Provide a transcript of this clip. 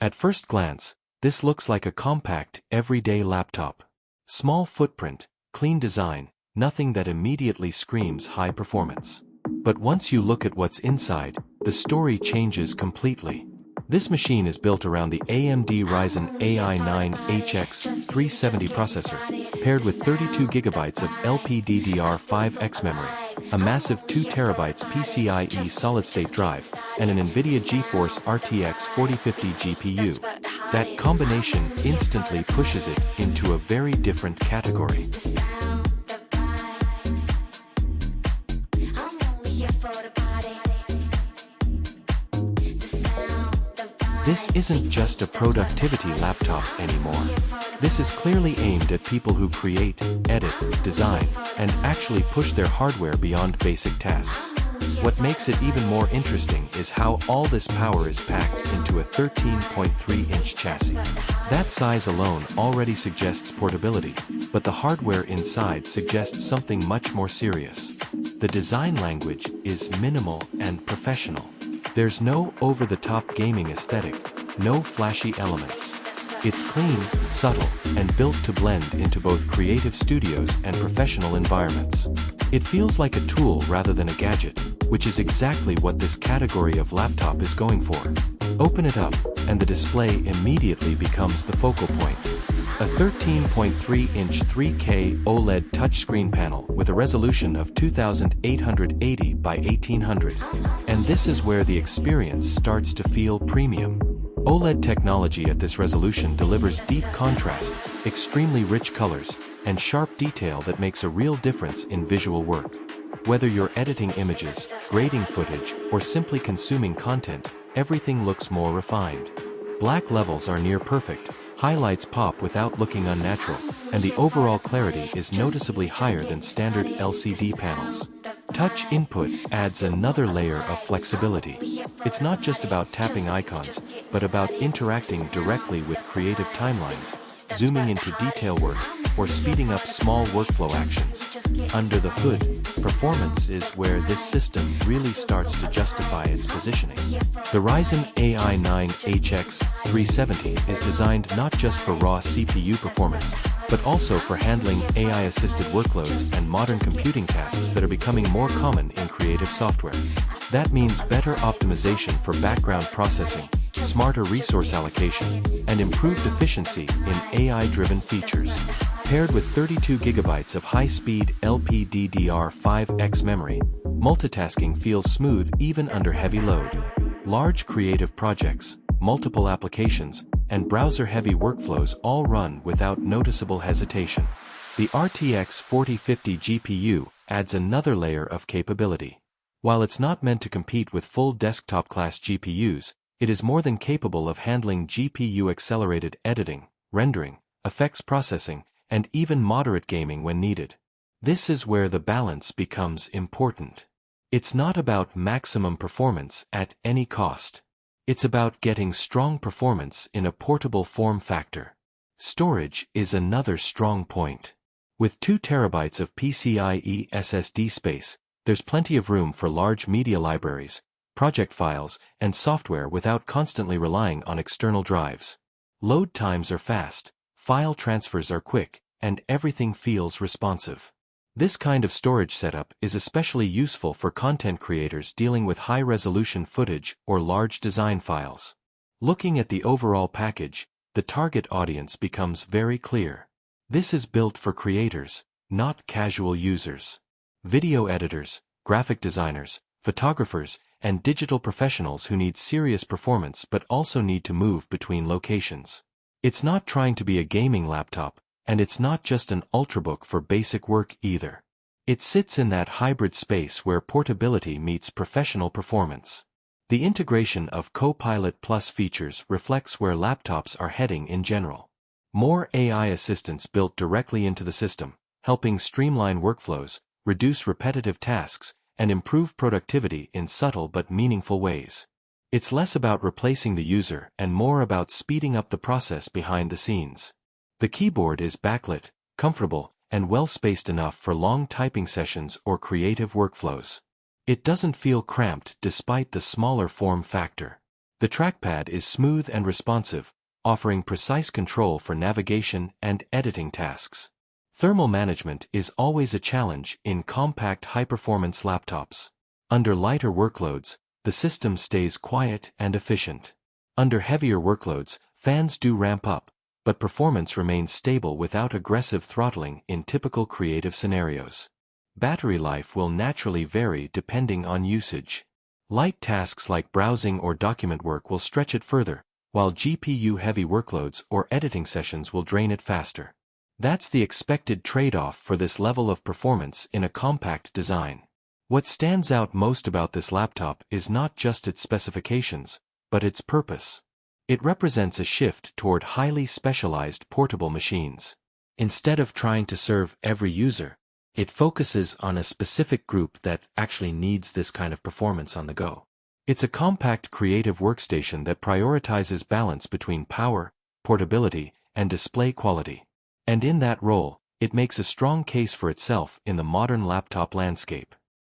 At first glance, this looks like a compact, everyday laptop. Small footprint, clean design, nothing that immediately screams high performance. But once you look at what's inside, the story changes completely. This machine is built around the AMD Ryzen AI 9 HX370 processor, paired with 32GB of LPDDR5X memory, a massive 2TB PCIe solid-state drive, and an NVIDIA GeForce RTX 4050 GPU. That combination instantly pushes it into a very different category. This isn't just a productivity laptop anymore. This is clearly aimed at people who create, edit, design, and actually push their hardware beyond basic tasks. What makes it even more interesting is how all this power is packed into a 13.3-inch chassis. That size alone already suggests portability, but the hardware inside suggests something much more serious. The design language is minimal and professional. There's no over-the-top gaming aesthetic, no flashy elements. It's clean, subtle, and built to blend into both creative studios and professional environments. It feels like a tool rather than a gadget, which is exactly what this category of laptop is going for. Open it up, and the display immediately becomes the focal point. A 13.3-inch 3K OLED touchscreen panel with a resolution of 2880 by 1800. And this is where the experience starts to feel premium. OLED technology at this resolution delivers deep contrast, extremely rich colors, and sharp detail that makes a real difference in visual work. Whether you're editing images, grading footage, or simply consuming content, everything looks more refined. Black levels are near perfect, highlights pop without looking unnatural, and the overall clarity is noticeably higher than standard LCD panels. Touch input adds another layer of flexibility. It's not just about tapping icons, but about interacting directly with creative timelines, zooming into detail work, or speeding up small workflow actions. Under the hood, performance is where this system really starts to justify its positioning. The Ryzen AI 9 HX370 is designed not just for raw CPU performance, but also for handling AI-assisted workloads and modern computing tasks that are becoming more common in creative software. That means better optimization for background processing, smarter resource allocation, and improved efficiency in AI-driven features. Paired with 32GB of high-speed LPDDR5X memory, multitasking feels smooth even under heavy load. Large creative projects, multiple applications, and browser-heavy workflows all run without noticeable hesitation. The RTX 4050 GPU adds another layer of capability. While it's not meant to compete with full desktop-class GPUs, it is more than capable of handling GPU-accelerated editing, rendering, effects processing, and even moderate gaming when needed. This is where the balance becomes important. It's not about maximum performance at any cost. It's about getting strong performance in a portable form factor. Storage is another strong point. With 2 TB of PCIe SSD space, there's plenty of room for large media libraries, project files, and software without constantly relying on external drives. Load times are fast, file transfers are quick, and everything feels responsive. This kind of storage setup is especially useful for content creators dealing with high-resolution footage or large design files. Looking at the overall package, the target audience becomes very clear. This is built for creators, not casual users. Video editors, graphic designers, photographers, and digital professionals who need serious performance but also need to move between locations. It's not trying to be a gaming laptop, and it's not just an ultrabook for basic work either. It sits in that hybrid space where portability meets professional performance. The integration of Copilot Plus features reflects where laptops are heading in general. More AI assistants built directly into the system, helping streamline workflows, reduce repetitive tasks, and improve productivity in subtle but meaningful ways. It's less about replacing the user and more about speeding up the process behind the scenes. The keyboard is backlit, comfortable, and well-spaced enough for long typing sessions or creative workflows. It doesn't feel cramped despite the smaller form factor. The trackpad is smooth and responsive, offering precise control for navigation and editing tasks. Thermal management is always a challenge in compact high-performance laptops. Under lighter workloads, the system stays quiet and efficient. Under heavier workloads, fans do ramp up, but performance remains stable without aggressive throttling in typical creative scenarios. Battery life will naturally vary depending on usage. Light tasks like browsing or document work will stretch it further, while GPU-heavy workloads or editing sessions will drain it faster. That's the expected trade-off for this level of performance in a compact design. What stands out most about this laptop is not just its specifications, but its purpose. It represents a shift toward highly specialized portable machines. Instead of trying to serve every user, it focuses on a specific group that actually needs this kind of performance on the go. It's a compact creative workstation that prioritizes balance between power, portability, and display quality. And in that role, it makes a strong case for itself in the modern laptop landscape.